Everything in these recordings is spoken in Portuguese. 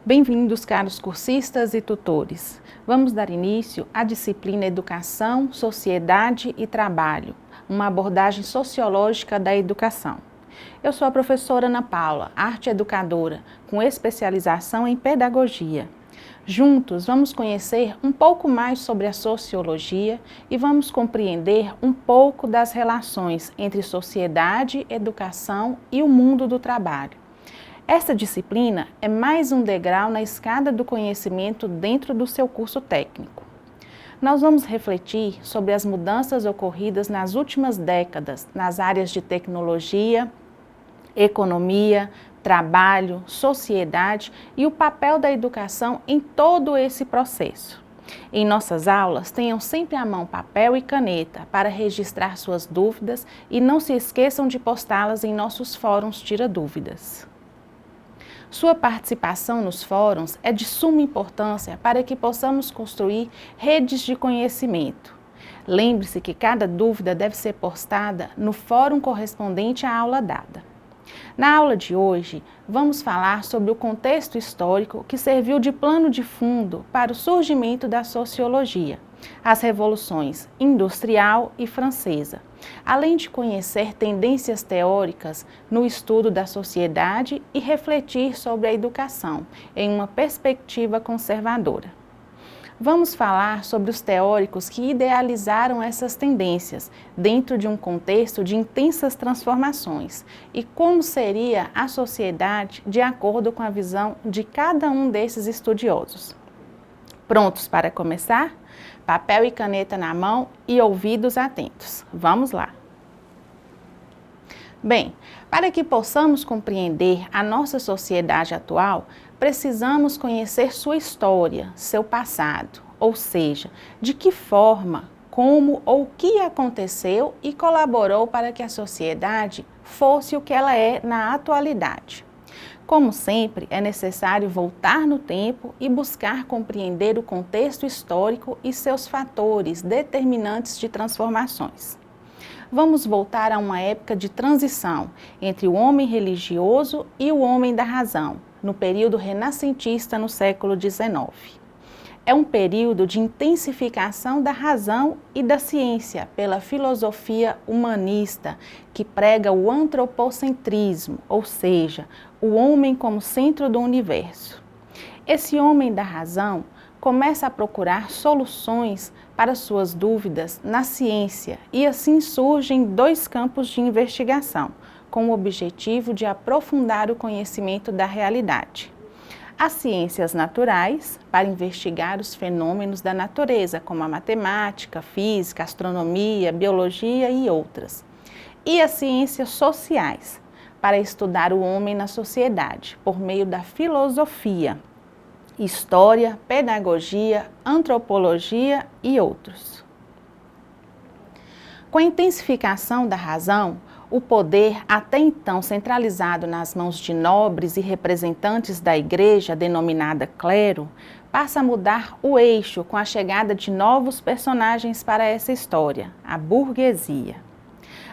Bem-vindos, caros cursistas e tutores. Vamos dar início à disciplina Educação, Sociedade e Trabalho, uma abordagem sociológica da educação. Eu sou a professora Ana Paula, arte educadora, com especialização em pedagogia. Juntos, vamos conhecer um pouco mais sobre a sociologia e vamos compreender um pouco das relações entre sociedade, educação e o mundo do trabalho. Esta disciplina é mais um degrau na escada do conhecimento dentro do seu curso técnico. Nós vamos refletir sobre as mudanças ocorridas nas últimas décadas nas áreas de tecnologia, economia, trabalho, sociedade e o papel da educação em todo esse processo. Em nossas aulas, tenham sempre à mão papel e caneta para registrar suas dúvidas e não se esqueçam de postá-las em nossos fóruns Tira Dúvidas. Sua participação nos fóruns é de suma importância para que possamos construir redes de conhecimento. Lembre-se que cada dúvida deve ser postada no fórum correspondente à aula dada. Na aula de hoje, vamos falar sobre o contexto histórico que serviu de plano de fundo para o surgimento da sociologia, as revoluções industrial e francesa, além de conhecer tendências teóricas no estudo da sociedade e refletir sobre a educação em uma perspectiva conservadora. Vamos falar sobre os teóricos que idealizaram essas tendências dentro de um contexto de intensas transformações e como seria a sociedade de acordo com a visão de cada um desses estudiosos. Prontos para começar? Papel e caneta na mão e ouvidos atentos. Vamos lá! Bem, para que possamos compreender a nossa sociedade atual, precisamos conhecer sua história, seu passado, ou seja, de que forma, como ou o que aconteceu e colaborou para que a sociedade fosse o que ela é na atualidade. Como sempre, é necessário voltar no tempo e buscar compreender o contexto histórico e seus fatores determinantes de transformações. Vamos voltar a uma época de transição entre o homem religioso e o homem da razão, no período renascentista no século XIX. É um período de intensificação da razão e da ciência pela filosofia humanista, que prega o antropocentrismo, ou seja, o homem como centro do universo. Esse homem da razão começa a procurar soluções para suas dúvidas na ciência e assim surgem dois campos de investigação, com o objetivo de aprofundar o conhecimento da realidade. As ciências naturais, para investigar os fenômenos da natureza, como a matemática, física, astronomia, biologia e outras. E as ciências sociais, para estudar o homem na sociedade, por meio da filosofia, história, pedagogia, antropologia e outros. Com a intensificação da razão, o poder, até então centralizado nas mãos de nobres e representantes da igreja, denominada clero, passa a mudar o eixo com a chegada de novos personagens para essa história, a burguesia.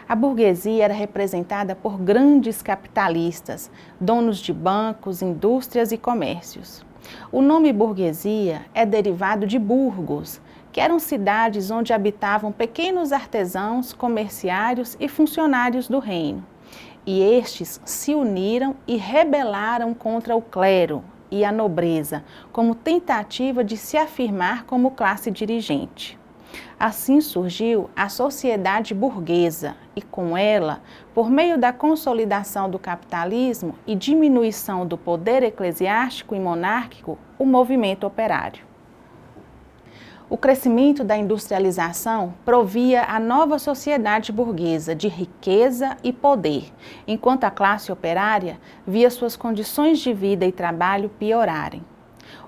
A burguesia era representada por grandes capitalistas, donos de bancos, indústrias e comércios. O nome burguesia é derivado de burgos, que eram cidades onde habitavam pequenos artesãos, comerciários e funcionários do reino. E estes se uniram e rebelaram contra o clero e a nobreza, como tentativa de se afirmar como classe dirigente. Assim surgiu a sociedade burguesa e, com ela, por meio da consolidação do capitalismo e diminuição do poder eclesiástico e monárquico, o movimento operário. O crescimento da industrialização provia a nova sociedade burguesa de riqueza e poder, enquanto a classe operária via suas condições de vida e trabalho piorarem.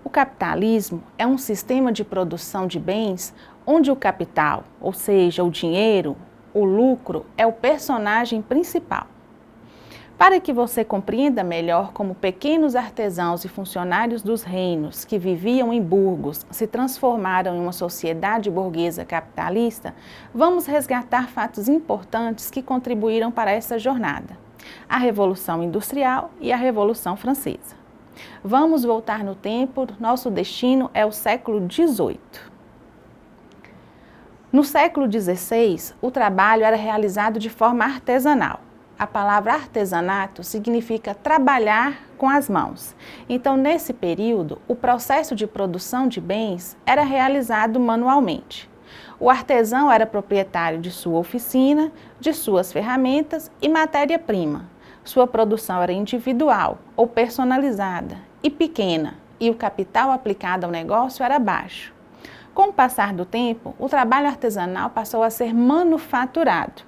O capitalismo é um sistema de produção de bens onde o capital, ou seja, o dinheiro, o lucro, é o personagem principal. Para que você compreenda melhor como pequenos artesãos e funcionários dos reinos que viviam em burgos se transformaram em uma sociedade burguesa capitalista, vamos resgatar fatos importantes que contribuíram para essa jornada: a Revolução Industrial e a Revolução Francesa. Vamos voltar no tempo, nosso destino é o século XVIII. No século XVI, o trabalho era realizado de forma artesanal. A palavra artesanato significa trabalhar com as mãos. Então, nesse período, o processo de produção de bens era realizado manualmente. O artesão era proprietário de sua oficina, de suas ferramentas e matéria-prima. Sua produção era individual ou personalizada e pequena, e o capital aplicado ao negócio era baixo. Com o passar do tempo, o trabalho artesanal passou a ser manufaturado,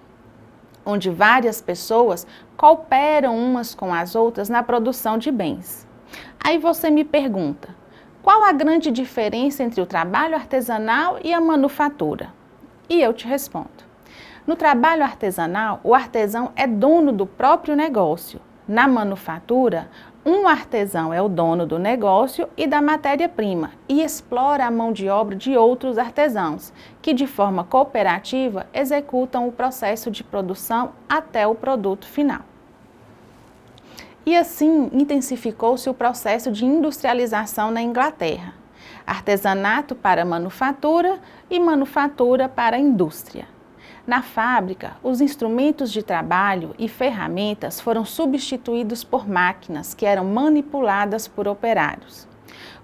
onde várias pessoas cooperam umas com as outras na produção de bens. Aí você me pergunta, qual a grande diferença entre o trabalho artesanal e a manufatura? E eu te respondo. No trabalho artesanal, o artesão é dono do próprio negócio. Na manufatura, um artesão é o dono do negócio e da matéria-prima e explora a mão de obra de outros artesãos, que de forma cooperativa executam o processo de produção até o produto final. E assim intensificou-se o processo de industrialização na Inglaterra. Artesanato para manufatura e manufatura para indústria. Na fábrica, os instrumentos de trabalho e ferramentas foram substituídos por máquinas que eram manipuladas por operários.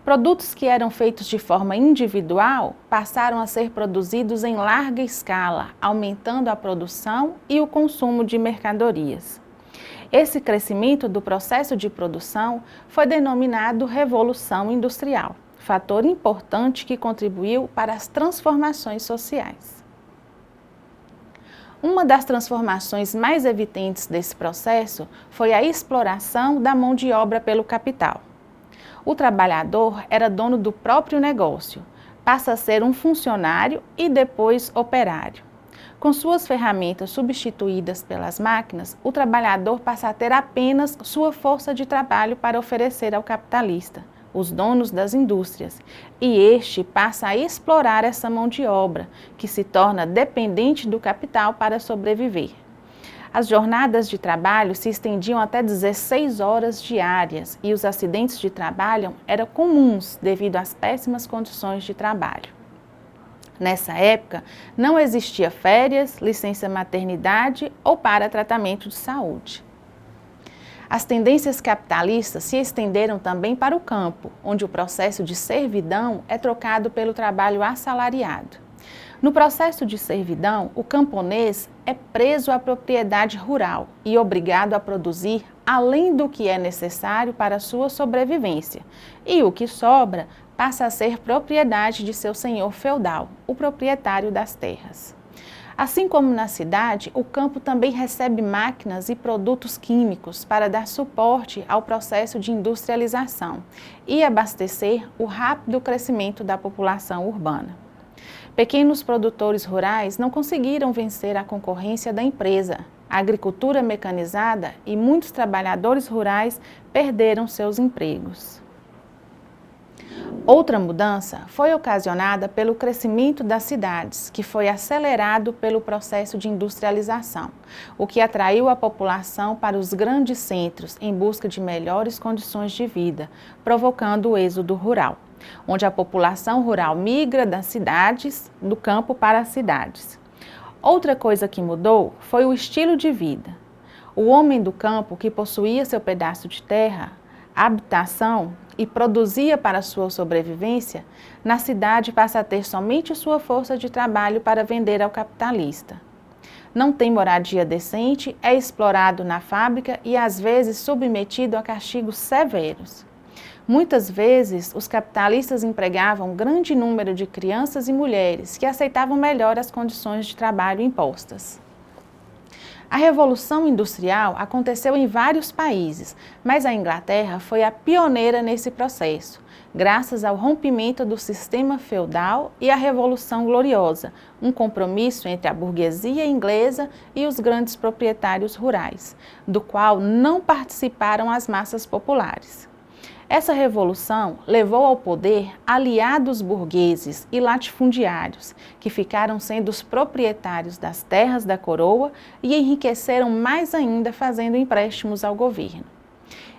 Produtos que eram feitos de forma individual passaram a ser produzidos em larga escala, aumentando a produção e o consumo de mercadorias. Esse crescimento do processo de produção foi denominado Revolução Industrial, fator importante que contribuiu para as transformações sociais. Uma das transformações mais evidentes desse processo foi a exploração da mão de obra pelo capital. O trabalhador era dono do próprio negócio, passa a ser um funcionário e depois operário. Com suas ferramentas substituídas pelas máquinas, o trabalhador passa a ter apenas sua força de trabalho para oferecer ao capitalista, os donos das indústrias, e este passa a explorar essa mão de obra, que se torna dependente do capital para sobreviver. As jornadas de trabalho se estendiam até 16 horas diárias e os acidentes de trabalho eram comuns devido às péssimas condições de trabalho. Nessa época, não existia férias, licença maternidade ou para tratamento de saúde. As tendências capitalistas se estenderam também para o campo, onde o processo de servidão é trocado pelo trabalho assalariado. No processo de servidão, o camponês é preso à propriedade rural e obrigado a produzir além do que é necessário para sua sobrevivência, e o que sobra passa a ser propriedade de seu senhor feudal, o proprietário das terras. Assim como na cidade, o campo também recebe máquinas e produtos químicos para dar suporte ao processo de industrialização e abastecer o rápido crescimento da população urbana. Pequenos produtores rurais não conseguiram vencer a concorrência da empresa, a agricultura mecanizada e muitos trabalhadores rurais perderam seus empregos. Outra mudança foi ocasionada pelo crescimento das cidades, que foi acelerado pelo processo de industrialização, o que atraiu a população para os grandes centros em busca de melhores condições de vida, provocando o êxodo rural, onde a população rural migra das cidades, do campo para as cidades. Outra coisa que mudou foi o estilo de vida. O homem do campo, que possuía seu pedaço de terra, habitação e produzia para sua sobrevivência, na cidade passa a ter somente sua força de trabalho para vender ao capitalista. Não tem moradia decente, é explorado na fábrica e às vezes submetido a castigos severos. Muitas vezes, os capitalistas empregavam um grande número de crianças e mulheres que aceitavam melhor as condições de trabalho impostas. A Revolução Industrial aconteceu em vários países, mas a Inglaterra foi a pioneira nesse processo, graças ao rompimento do sistema feudal e à Revolução Gloriosa, um compromisso entre a burguesia inglesa e os grandes proprietários rurais, do qual não participaram as massas populares. Essa revolução levou ao poder aliados burgueses e latifundiários, que ficaram sendo os proprietários das terras da coroa e enriqueceram mais ainda fazendo empréstimos ao governo.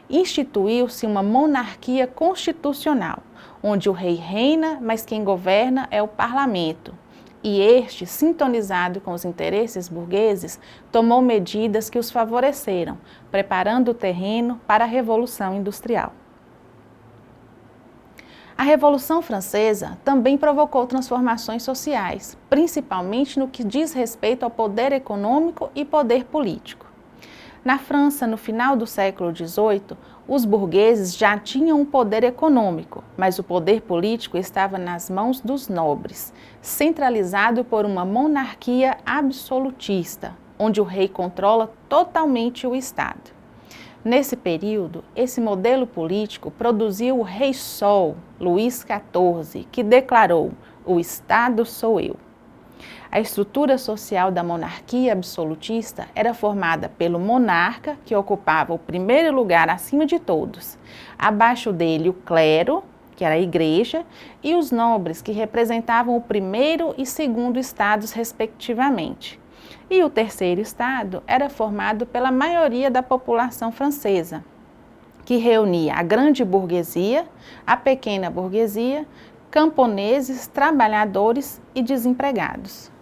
instituiu-se uma monarquia constitucional, onde o rei reina, mas quem governa é o parlamento. E este, sintonizado com os interesses burgueses, tomou medidas que os favoreceram, preparando o terreno para a Revolução Industrial. A Revolução Francesa também provocou transformações sociais, principalmente no que diz respeito ao poder econômico e poder político. Na França, no final do século XVIII, os burgueses já tinham um poder econômico, mas o poder político estava nas mãos dos nobres, centralizado por uma monarquia absolutista, onde o rei controla totalmente o Estado. Nesse período, esse modelo político produziu o Rei Sol, Luís XIV, que declarou: "O Estado sou eu". A estrutura social da monarquia absolutista era formada pelo monarca, que ocupava o primeiro lugar acima de todos, abaixo dele o clero, que era a igreja, e os nobres, que representavam o primeiro e segundo estados, respectivamente. E o terceiro estado era formado pela maioria da população francesa, que reunia a grande burguesia, a pequena burguesia, camponeses, trabalhadores e desempregados.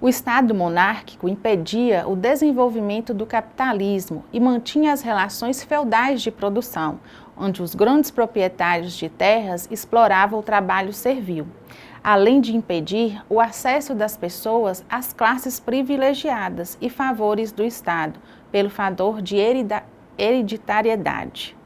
O Estado monárquico impedia o desenvolvimento do capitalismo e mantinha as relações feudais de produção, onde os grandes proprietários de terras exploravam o trabalho servil, além de impedir o acesso das pessoas às classes privilegiadas e favores do Estado, pelo fator de hereditariedade.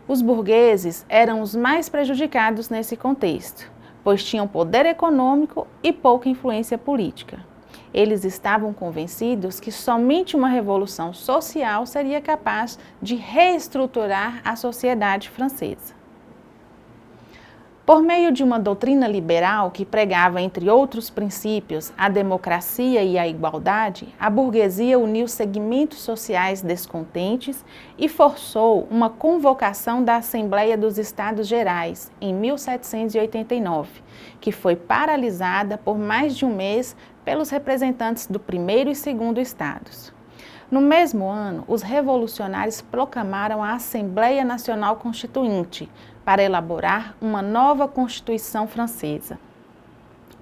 Os burgueses eram os mais prejudicados nesse contexto, pois tinham poder econômico e pouca influência política. Eles estavam convencidos que somente uma revolução social seria capaz de reestruturar a sociedade francesa. Por meio de uma doutrina liberal que pregava, entre outros princípios, a democracia e a igualdade, a burguesia uniu segmentos sociais descontentes e forçou uma convocação da Assembleia dos Estados Gerais, em 1789, que foi paralisada por mais de um mês pelos representantes do primeiro e segundo estados. No mesmo ano, os revolucionários proclamaram a Assembleia Nacional Constituinte para elaborar uma nova Constituição francesa.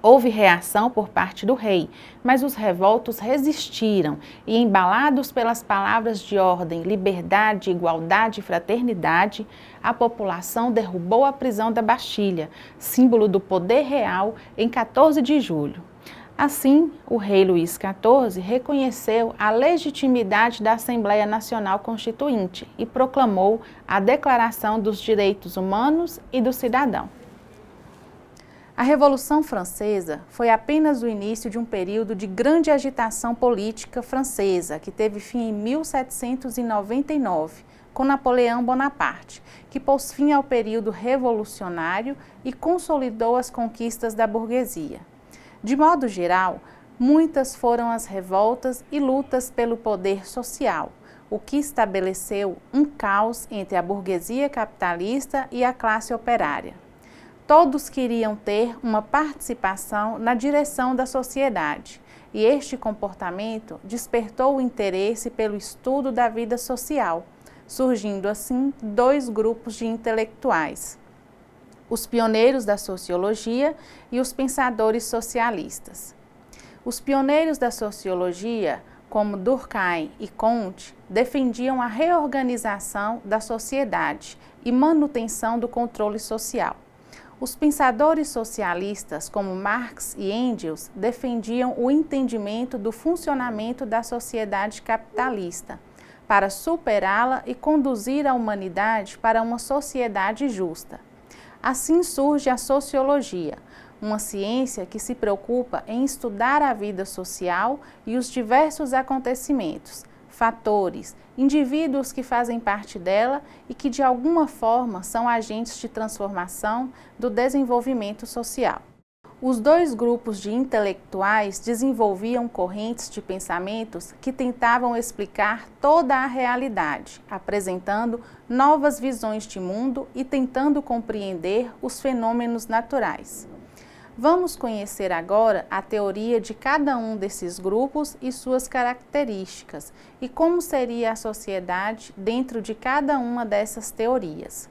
Houve reação por parte do rei, mas os revoltos resistiram e, embalados pelas palavras de ordem, liberdade, igualdade e fraternidade, a população derrubou a prisão da Bastilha, símbolo do poder real, em 14 de julho. Assim, o rei Luís XIV reconheceu a legitimidade da Assembleia Nacional Constituinte e proclamou a Declaração dos Direitos Humanos e do Cidadão. A Revolução Francesa foi apenas o início de um período de grande agitação política francesa, que teve fim em 1799, com Napoleão Bonaparte, que pôs fim ao período revolucionário e consolidou as conquistas da burguesia. De modo geral, muitas foram as revoltas e lutas pelo poder social, o que estabeleceu um caos entre a burguesia capitalista e a classe operária. Todos queriam ter uma participação na direção da sociedade, e este comportamento despertou o interesse pelo estudo da vida social, surgindo assim dois grupos de intelectuais: os pioneiros da sociologia e os pensadores socialistas. Os pioneiros da sociologia, como Durkheim e Comte, defendiam a reorganização da sociedade e manutenção do controle social. Os pensadores socialistas, como Marx e Engels, defendiam o entendimento do funcionamento da sociedade capitalista, para superá-la e conduzir a humanidade para uma sociedade justa. Assim surge a sociologia, uma ciência que se preocupa em estudar a vida social e os diversos acontecimentos, fatores, indivíduos que fazem parte dela e que de alguma forma são agentes de transformação do desenvolvimento social. Os dois grupos de intelectuais desenvolviam correntes de pensamentos que tentavam explicar toda a realidade, apresentando novas visões de mundo e tentando compreender os fenômenos naturais. Vamos conhecer agora a teoria de cada um desses grupos e suas características e como seria a sociedade dentro de cada uma dessas teorias.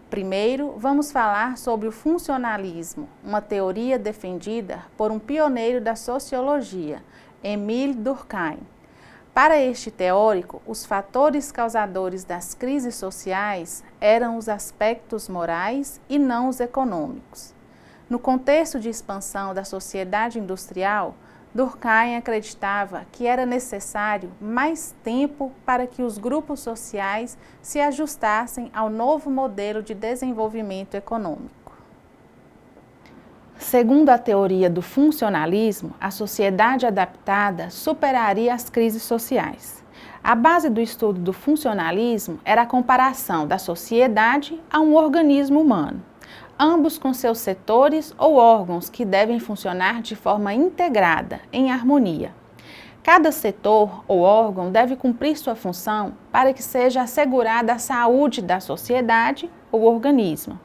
Primeiro, vamos falar sobre o funcionalismo, uma teoria defendida por um pioneiro da sociologia, Émile Durkheim. Para este teórico, os fatores causadores das crises sociais eram os aspectos morais e não os econômicos. No contexto de expansão da sociedade industrial, Durkheim acreditava que era necessário mais tempo para que os grupos sociais se ajustassem ao novo modelo de desenvolvimento econômico. Segundo a teoria do funcionalismo, a sociedade adaptada superaria as crises sociais. A base do estudo do funcionalismo era a comparação da sociedade a um organismo humano, ambos com seus setores ou órgãos que devem funcionar de forma integrada, em harmonia. Cada setor ou órgão deve cumprir sua função para que seja assegurada a saúde da sociedade ou organismo.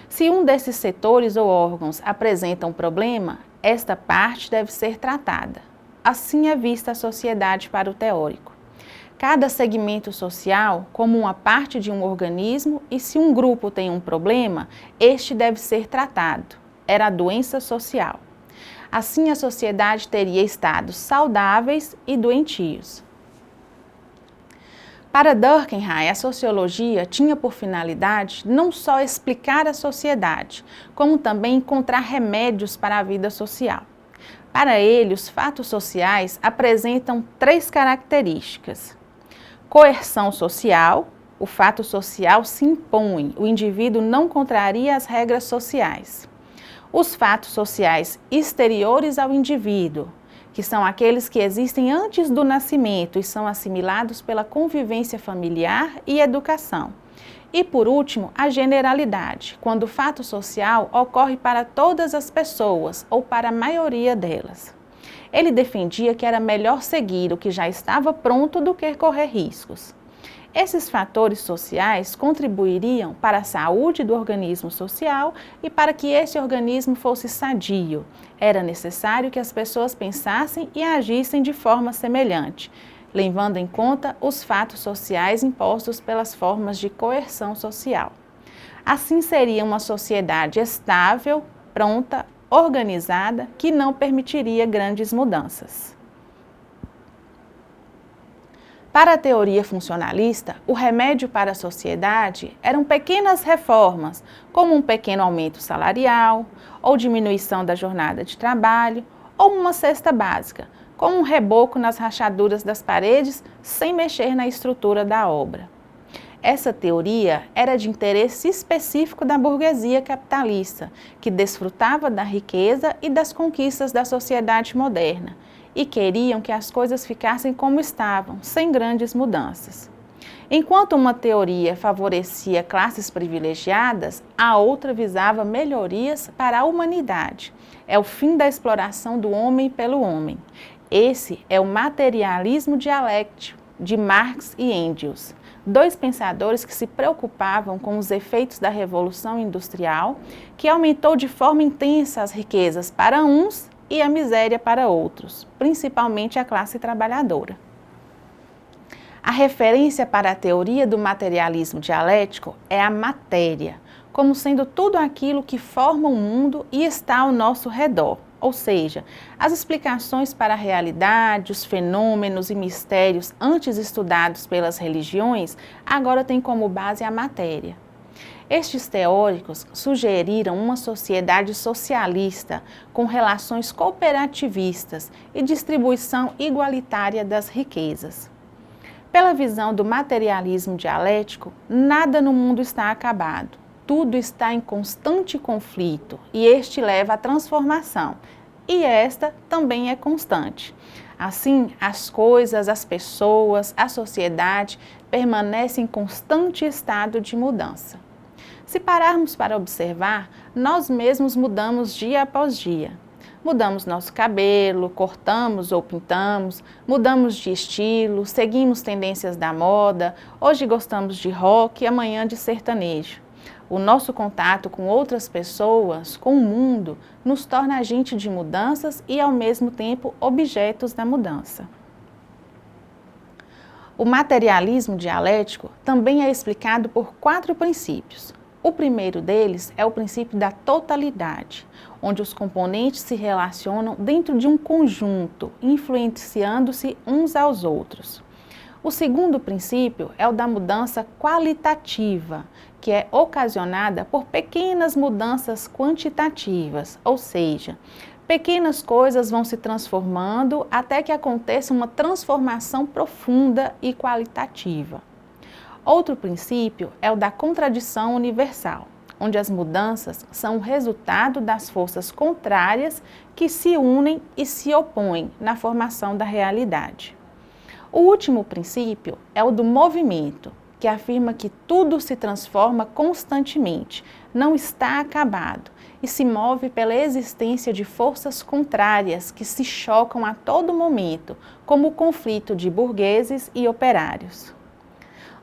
Se um desses setores ou órgãos apresenta um problema, esta parte deve ser tratada. Assim é vista a sociedade para o teórico. Cada segmento social como uma parte de um organismo e se um grupo tem um problema, este deve ser tratado. Era a doença social. Assim a sociedade teria estados saudáveis e doentios. Para Durkheim, a sociologia tinha por finalidade não só explicar a sociedade, como também encontrar remédios para a vida social. Para ele, os fatos sociais apresentam 3 características. Coerção social, o fato social se impõe, o indivíduo não contraria as regras sociais. Os fatos sociais exteriores ao indivíduo, que são aqueles que existem antes do nascimento e são assimilados pela convivência familiar e educação. E, por último, a generalidade, quando o fato social ocorre para todas as pessoas ou para a maioria delas. Ele defendia que era melhor seguir o que já estava pronto do que correr riscos. Esses fatores sociais contribuiriam para a saúde do organismo social e para que esse organismo fosse sadio. Era necessário que as pessoas pensassem e agissem de forma semelhante, levando em conta os fatos sociais impostos pelas formas de coerção social. Assim seria uma sociedade estável, pronta, organizada, que não permitiria grandes mudanças. Para a teoria funcionalista, o remédio para a sociedade eram pequenas reformas, como um pequeno aumento salarial, ou diminuição da jornada de trabalho, ou uma cesta básica, com um reboco nas rachaduras das paredes, sem mexer na estrutura da obra. Essa teoria era de interesse específico da burguesia capitalista, que desfrutava da riqueza e das conquistas da sociedade moderna, e queriam que as coisas ficassem como estavam, sem grandes mudanças. Enquanto uma teoria favorecia classes privilegiadas, a outra visava melhorias para a humanidade. É o fim da exploração do homem pelo homem. Esse é o materialismo dialético de Marx e Engels, 2 pensadores que se preocupavam com os efeitos da Revolução Industrial, que aumentou de forma intensa as riquezas para uns e a miséria para outros, principalmente a classe trabalhadora. A referência para a teoria do materialismo dialético é a matéria, como sendo tudo aquilo que forma o mundo e está ao nosso redor, ou seja, as explicações para a realidade, os fenômenos e mistérios antes estudados pelas religiões, agora têm como base a matéria. Estes teóricos sugeriram uma sociedade socialista com relações cooperativistas e distribuição igualitária das riquezas. Pela visão do materialismo dialético, nada no mundo está acabado. Tudo está em constante conflito e este leva à transformação, e esta também é constante. Assim, as coisas, as pessoas, a sociedade permanecem em constante estado de mudança. Se pararmos para observar, nós mesmos mudamos dia após dia. Mudamos nosso cabelo, cortamos ou pintamos, mudamos de estilo, seguimos tendências da moda, hoje gostamos de rock e amanhã de sertanejo. O nosso contato com outras pessoas, com o mundo, nos torna agente de mudanças e, ao mesmo tempo, objetos da mudança. O materialismo dialético também é explicado por 4 princípios. O primeiro deles é o princípio da totalidade, onde os componentes se relacionam dentro de um conjunto, influenciando-se uns aos outros. O segundo princípio é o da mudança qualitativa, que é ocasionada por pequenas mudanças quantitativas, ou seja, pequenas coisas vão se transformando até que aconteça uma transformação profunda e qualitativa. Outro princípio é o da contradição universal, onde as mudanças são o resultado das forças contrárias que se unem e se opõem na formação da realidade. O último princípio é o do movimento, que afirma que tudo se transforma constantemente, não está acabado e se move pela existência de forças contrárias que se chocam a todo momento, como o conflito de burgueses e operários.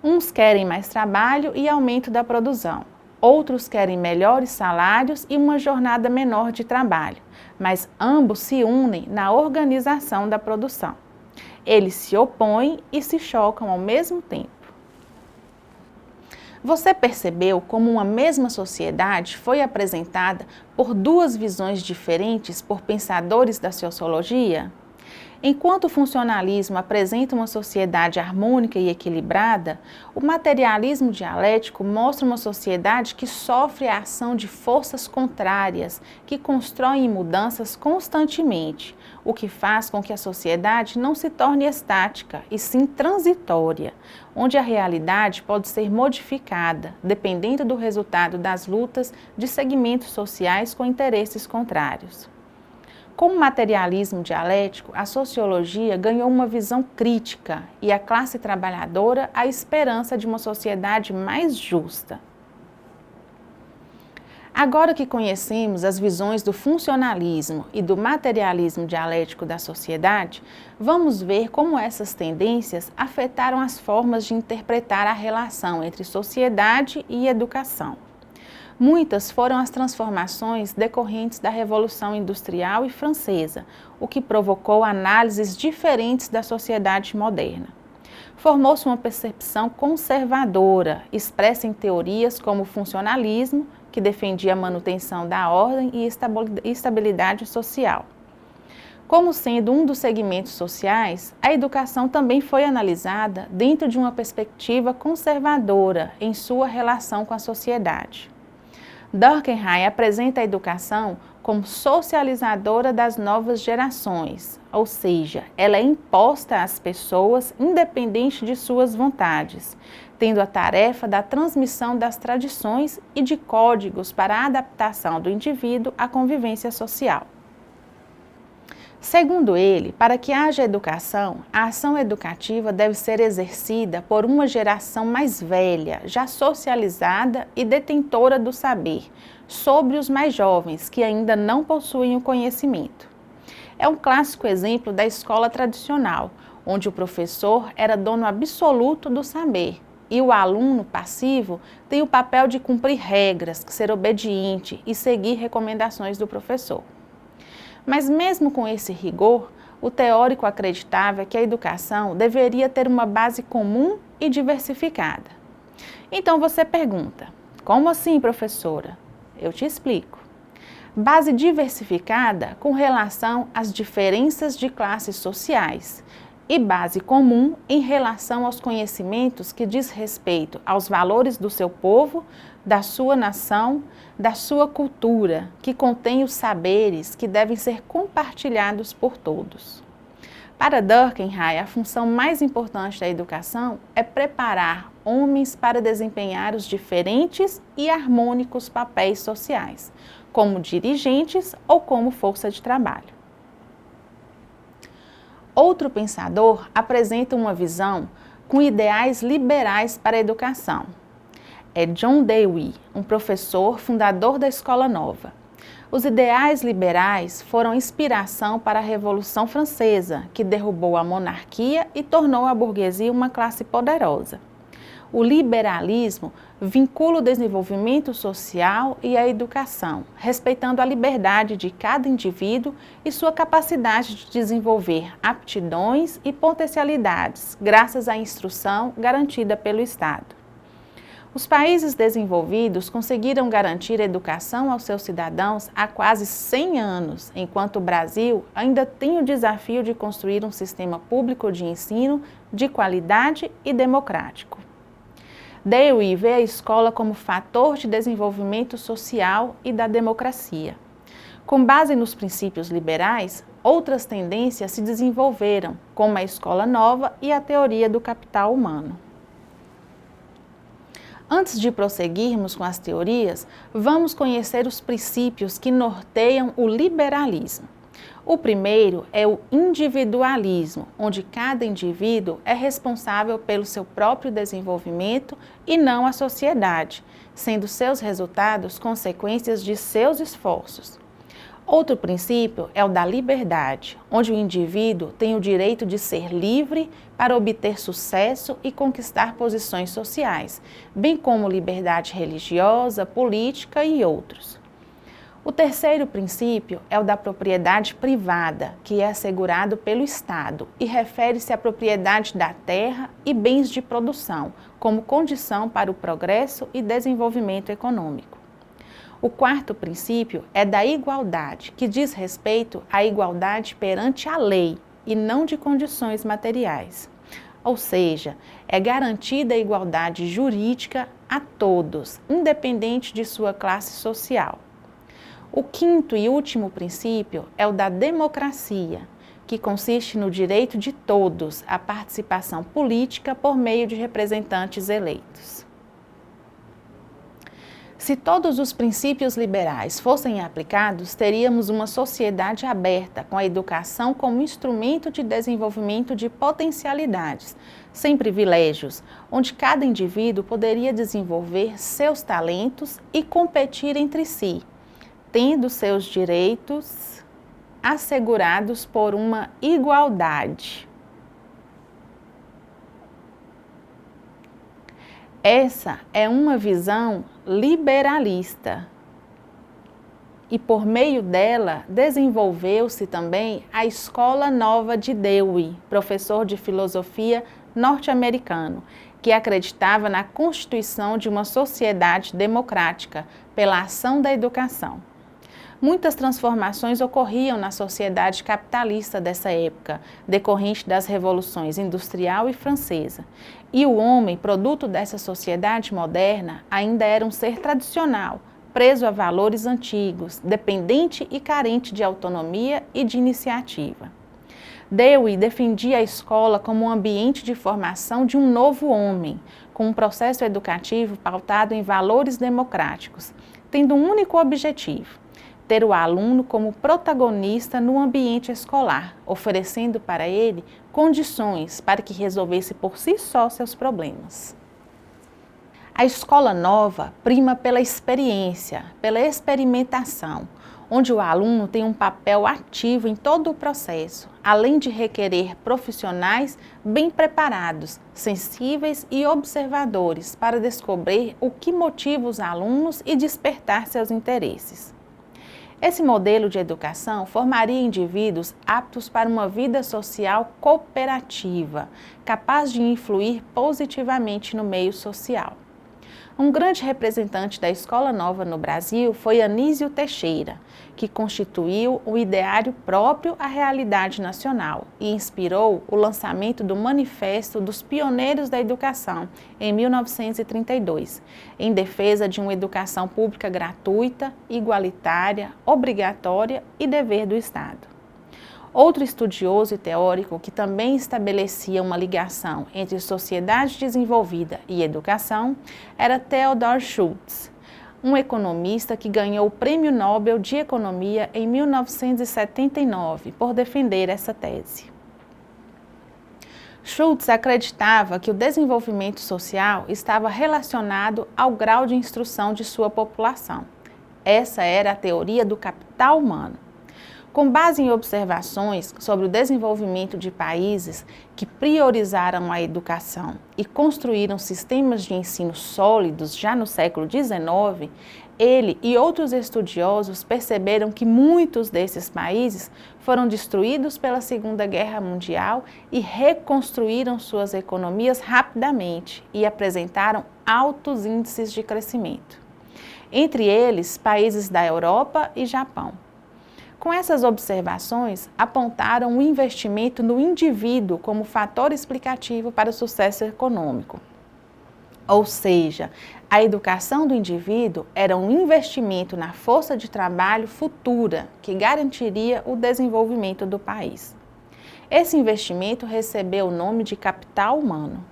Uns querem mais trabalho e aumento da produção, outros querem melhores salários e uma jornada menor de trabalho, mas ambos se unem na organização da produção. Eles se opõem e se chocam ao mesmo tempo. Você percebeu como uma mesma sociedade foi apresentada por 2 visões diferentes por pensadores da sociologia? Enquanto o funcionalismo apresenta uma sociedade harmônica e equilibrada, o materialismo dialético mostra uma sociedade que sofre a ação de forças contrárias, que constroem mudanças constantemente, o que faz com que a sociedade não se torne estática, e sim transitória, onde a realidade pode ser modificada, dependendo do resultado das lutas de segmentos sociais com interesses contrários. Com o materialismo dialético, a sociologia ganhou uma visão crítica e a classe trabalhadora a esperança de uma sociedade mais justa. Agora que conhecemos as visões do funcionalismo e do materialismo dialético da sociedade, vamos ver como essas tendências afetaram as formas de interpretar a relação entre sociedade e educação. Muitas foram as transformações decorrentes da Revolução Industrial e Francesa, o que provocou análises diferentes da sociedade moderna. Formou-se uma percepção conservadora, expressa em teorias como o funcionalismo, que defendia a manutenção da ordem e estabilidade social. Como sendo um dos segmentos sociais, a educação também foi analisada dentro de uma perspectiva conservadora em sua relação com a sociedade. Durkheim apresenta a educação como socializadora das novas gerações, ou seja, ela é imposta às pessoas independente de suas vontades, tendo a tarefa da transmissão das tradições e de códigos para a adaptação do indivíduo à convivência social. Segundo ele, para que haja educação, a ação educativa deve ser exercida por uma geração mais velha, já socializada e detentora do saber, sobre os mais jovens, que ainda não possuem o conhecimento. É um clássico exemplo da escola tradicional, onde o professor era dono absoluto do saber, e o aluno passivo tem o papel de cumprir regras, ser obediente e seguir recomendações do professor. Mas mesmo com esse rigor, o teórico acreditava que a educação deveria ter uma base comum e diversificada. Então você pergunta, como assim, professora? Eu te explico. Base diversificada com relação às diferenças de classes sociais e base comum em relação aos conhecimentos que diz respeito aos valores do seu povo, da sua nação, da sua cultura, que contém os saberes que devem ser compartilhados por todos. Para Durkheim, a função mais importante da educação é preparar homens para desempenhar os diferentes e harmônicos papéis sociais, como dirigentes ou como força de trabalho. Outro pensador apresenta uma visão com ideais liberais para a educação. É John Dewey, um professor fundador da Escola Nova. Os ideais liberais foram inspiração para a Revolução Francesa, que derrubou a monarquia e tornou a burguesia uma classe poderosa. O liberalismo vincula o desenvolvimento social e a educação, respeitando a liberdade de cada indivíduo e sua capacidade de desenvolver aptidões e potencialidades, graças à instrução garantida pelo Estado. Os países desenvolvidos conseguiram garantir educação aos seus cidadãos há quase 100 anos, enquanto o Brasil ainda tem o desafio de construir um sistema público de ensino de qualidade e democrático. Dewey vê a escola como fator de desenvolvimento social e da democracia. Com base nos princípios liberais, outras tendências se desenvolveram, como a escola nova e a teoria do capital humano. Antes de prosseguirmos com as teorias, vamos conhecer os princípios que norteiam o liberalismo. O primeiro é o individualismo, onde cada indivíduo é responsável pelo seu próprio desenvolvimento e não a sociedade, sendo seus resultados consequências de seus esforços. Outro princípio é o da liberdade, onde o indivíduo tem o direito de ser livre para obter sucesso e conquistar posições sociais, bem como liberdade religiosa, política e outros. O terceiro princípio é o da propriedade privada, que é assegurado pelo Estado e refere-se à propriedade da terra e bens de produção, como condição para o progresso e desenvolvimento econômico. O quarto princípio é da igualdade, que diz respeito à igualdade perante a lei e não de condições materiais. Ou seja, é garantida a igualdade jurídica a todos, independente de sua classe social. O quinto e último princípio é o da democracia, que consiste no direito de todos à participação política por meio de representantes eleitos. Se todos os princípios liberais fossem aplicados, teríamos uma sociedade aberta, com a educação como instrumento de desenvolvimento de potencialidades, sem privilégios, onde cada indivíduo poderia desenvolver seus talentos e competir entre si, tendo seus direitos assegurados por uma igualdade. Essa é uma visão liberalista e, por meio dela, desenvolveu-se também a Escola Nova de Dewey, professor de filosofia norte-americano, que acreditava na constituição de uma sociedade democrática pela ação da educação. Muitas transformações ocorriam na sociedade capitalista dessa época, decorrente das revoluções industrial e francesa. E o homem, produto dessa sociedade moderna, ainda era um ser tradicional, preso a valores antigos, dependente e carente de autonomia e de iniciativa. Dewey defendia a escola como um ambiente de formação de um novo homem, com um processo educativo pautado em valores democráticos, tendo um único objetivo: ter o aluno como protagonista no ambiente escolar, oferecendo para ele condições para que resolvesse por si só seus problemas. A escola nova prima pela experiência, pela experimentação, onde o aluno tem um papel ativo em todo o processo, além de requerer profissionais bem preparados, sensíveis e observadores para descobrir o que motiva os alunos e despertar seus interesses. Esse modelo de educação formaria indivíduos aptos para uma vida social cooperativa, capaz de influir positivamente no meio social. Um grande representante da Escola Nova no Brasil foi Anísio Teixeira, que constituiu o ideário próprio à realidade nacional e inspirou o lançamento do Manifesto dos Pioneiros da Educação, em 1932, em defesa de uma educação pública gratuita, igualitária, obrigatória e dever do Estado. Outro estudioso e teórico que também estabelecia uma ligação entre sociedade desenvolvida e educação era Theodor Schultz, um economista que ganhou o Prêmio Nobel de Economia em 1979 por defender essa tese. Schultz acreditava que o desenvolvimento social estava relacionado ao grau de instrução de sua população. Essa era a teoria do capital humano. Com base em observações sobre o desenvolvimento de países que priorizaram a educação e construíram sistemas de ensino sólidos já no século XIX, ele e outros estudiosos perceberam que muitos desses países foram destruídos pela Segunda Guerra Mundial e reconstruíram suas economias rapidamente e apresentaram altos índices de crescimento. Entre eles, países da Europa e Japão. Com essas observações, apontaram o investimento no indivíduo como fator explicativo para o sucesso econômico. Ou seja, a educação do indivíduo era um investimento na força de trabalho futura que garantiria o desenvolvimento do país. Esse investimento recebeu o nome de capital humano.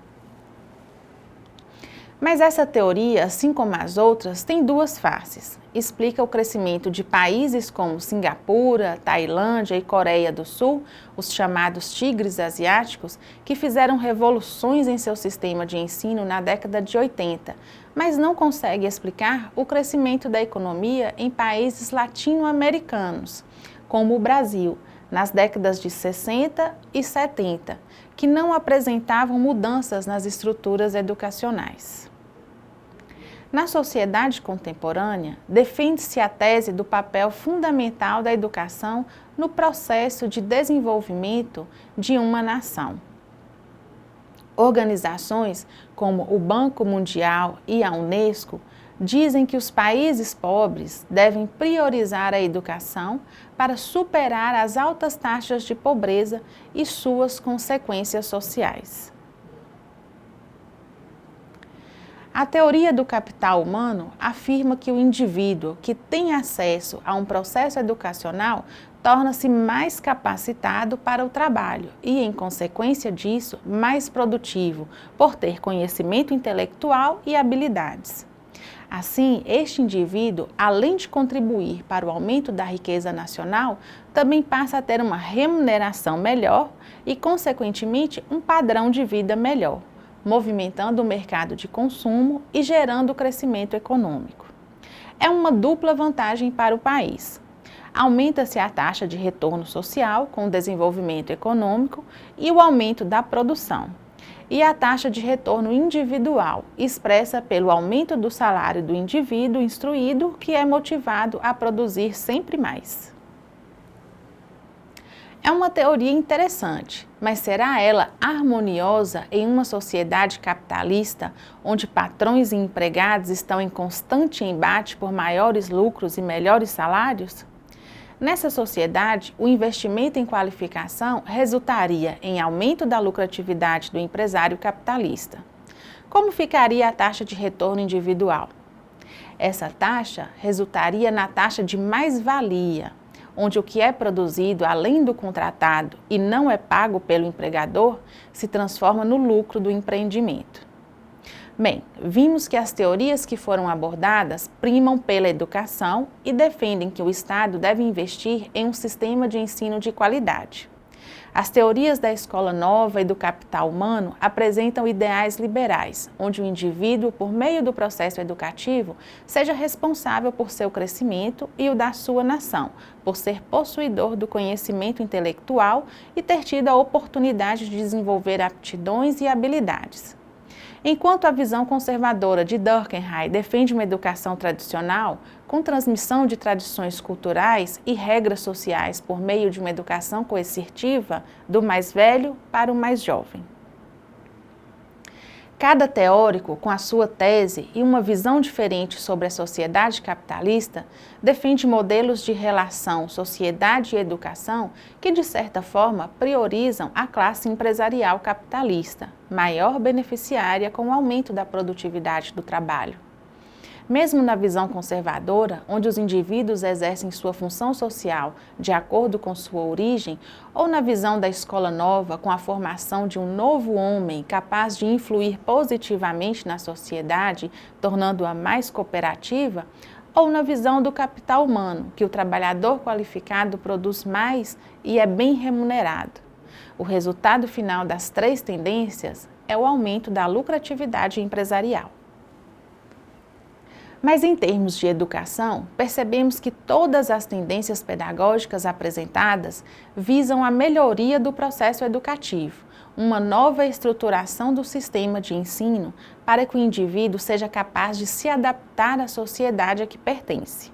Mas essa teoria, assim como as outras, tem duas faces. Explica o crescimento de países como Singapura, Tailândia e Coreia do Sul, os chamados tigres asiáticos, que fizeram revoluções em seu sistema de ensino na década de 80, mas não consegue explicar o crescimento da economia em países latino-americanos, como o Brasil, nas décadas de 60 e 70, que não apresentavam mudanças nas estruturas educacionais. Na sociedade contemporânea, defende-se a tese do papel fundamental da educação no processo de desenvolvimento de uma nação. Organizações como o Banco Mundial e a Unesco dizem que os países pobres devem priorizar a educação para superar as altas taxas de pobreza e suas consequências sociais. A teoria do capital humano afirma que o indivíduo que tem acesso a um processo educacional torna-se mais capacitado para o trabalho e, em consequência disso, mais produtivo, por ter conhecimento intelectual e habilidades. Assim, este indivíduo, além de contribuir para o aumento da riqueza nacional, também passa a ter uma remuneração melhor e, consequentemente, um padrão de vida melhor, movimentando o mercado de consumo e gerando crescimento econômico. É uma dupla vantagem para o país. Aumenta-se a taxa de retorno social com o desenvolvimento econômico e o aumento da produção. E a taxa de retorno individual, expressa pelo aumento do salário do indivíduo instruído, que é motivado a produzir sempre mais. É uma teoria interessante, mas será ela harmoniosa em uma sociedade capitalista, onde patrões e empregados estão em constante embate por maiores lucros e melhores salários? Nessa sociedade, o investimento em qualificação resultaria em aumento da lucratividade do empresário capitalista. Como ficaria a taxa de retorno individual? Essa taxa resultaria na taxa de mais-valia, onde o que é produzido além do contratado e não é pago pelo empregador se transforma no lucro do empreendimento. Bem, vimos que as teorias que foram abordadas primam pela educação e defendem que o Estado deve investir em um sistema de ensino de qualidade. As teorias da escola nova e do capital humano apresentam ideais liberais, onde o indivíduo, por meio do processo educativo, seja responsável por seu crescimento e o da sua nação, por ser possuidor do conhecimento intelectual e ter tido a oportunidade de desenvolver aptidões e habilidades. Enquanto a visão conservadora de Durkheim defende uma educação tradicional, com transmissão de tradições culturais e regras sociais por meio de uma educação coercitiva, do mais velho para o mais jovem. Cada teórico, com a sua tese e uma visão diferente sobre a sociedade capitalista, defende modelos de relação sociedade e educação que, de certa forma, priorizam a classe empresarial capitalista, maior beneficiária com o aumento da produtividade do trabalho. Mesmo na visão conservadora, onde os indivíduos exercem sua função social de acordo com sua origem, ou na visão da escola nova, com a formação de um novo homem capaz de influir positivamente na sociedade, tornando-a mais cooperativa, ou na visão do capital humano, que o trabalhador qualificado produz mais e é bem remunerado. O resultado final das três tendências é o aumento da lucratividade empresarial. Mas em termos de educação, percebemos que todas as tendências pedagógicas apresentadas visam a melhoria do processo educativo, uma nova estruturação do sistema de ensino para que o indivíduo seja capaz de se adaptar à sociedade a que pertence.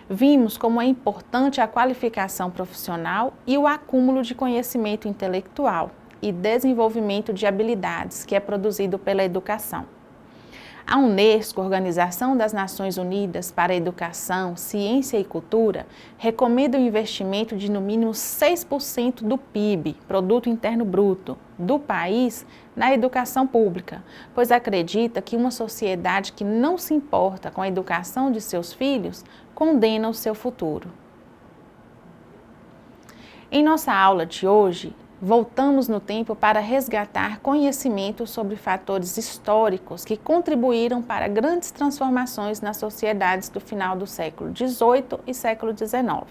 Vimos como é importante a qualificação profissional e o acúmulo de conhecimento intelectual e desenvolvimento de habilidades que é produzido pela educação. A Unesco, Organização das Nações Unidas para a Educação, Ciência e Cultura, recomenda o investimento de no mínimo 6% do PIB, Produto Interno Bruto, do país na educação pública, pois acredita que uma sociedade que não se importa com a educação de seus filhos condena o seu futuro. Em nossa aula de hoje, voltamos no tempo para resgatar conhecimento sobre fatores históricos que contribuíram para grandes transformações nas sociedades do final do século XVIII e século XIX.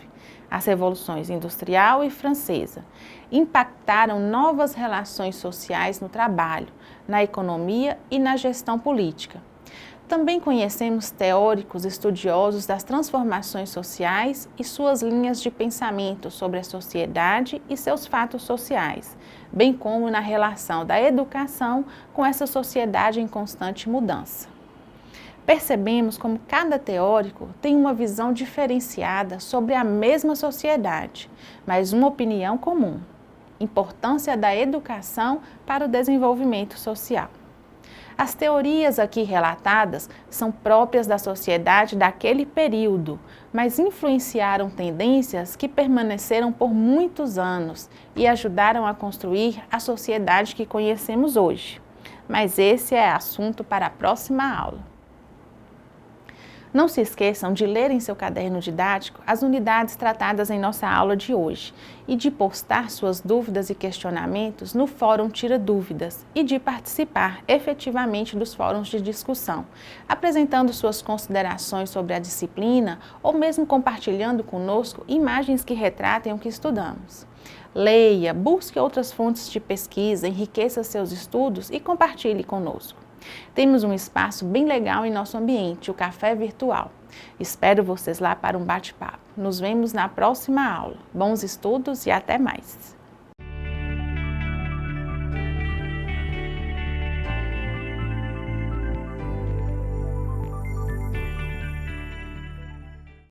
As revoluções industrial e francesa impactaram novas relações sociais no trabalho, na economia e na gestão política. Também conhecemos teóricos estudiosos das transformações sociais e suas linhas de pensamento sobre a sociedade e seus fatos sociais, bem como na relação da educação com essa sociedade em constante mudança. Percebemos como cada teórico tem uma visão diferenciada sobre a mesma sociedade, mas uma opinião comum: importância da educação para o desenvolvimento social. As teorias aqui relatadas são próprias da sociedade daquele período, mas influenciaram tendências que permaneceram por muitos anos e ajudaram a construir a sociedade que conhecemos hoje. Mas esse é assunto para a próxima aula. Não se esqueçam de ler em seu caderno didático as unidades tratadas em nossa aula de hoje e de postar suas dúvidas e questionamentos no Fórum Tira Dúvidas e de participar efetivamente dos fóruns de discussão, apresentando suas considerações sobre a disciplina ou mesmo compartilhando conosco imagens que retratem o que estudamos. Leia, busque outras fontes de pesquisa, enriqueça seus estudos e compartilhe conosco. Temos um espaço bem legal em nosso ambiente, o Café Virtual. Espero vocês lá para um bate-papo. Nos vemos na próxima aula. Bons estudos e até mais!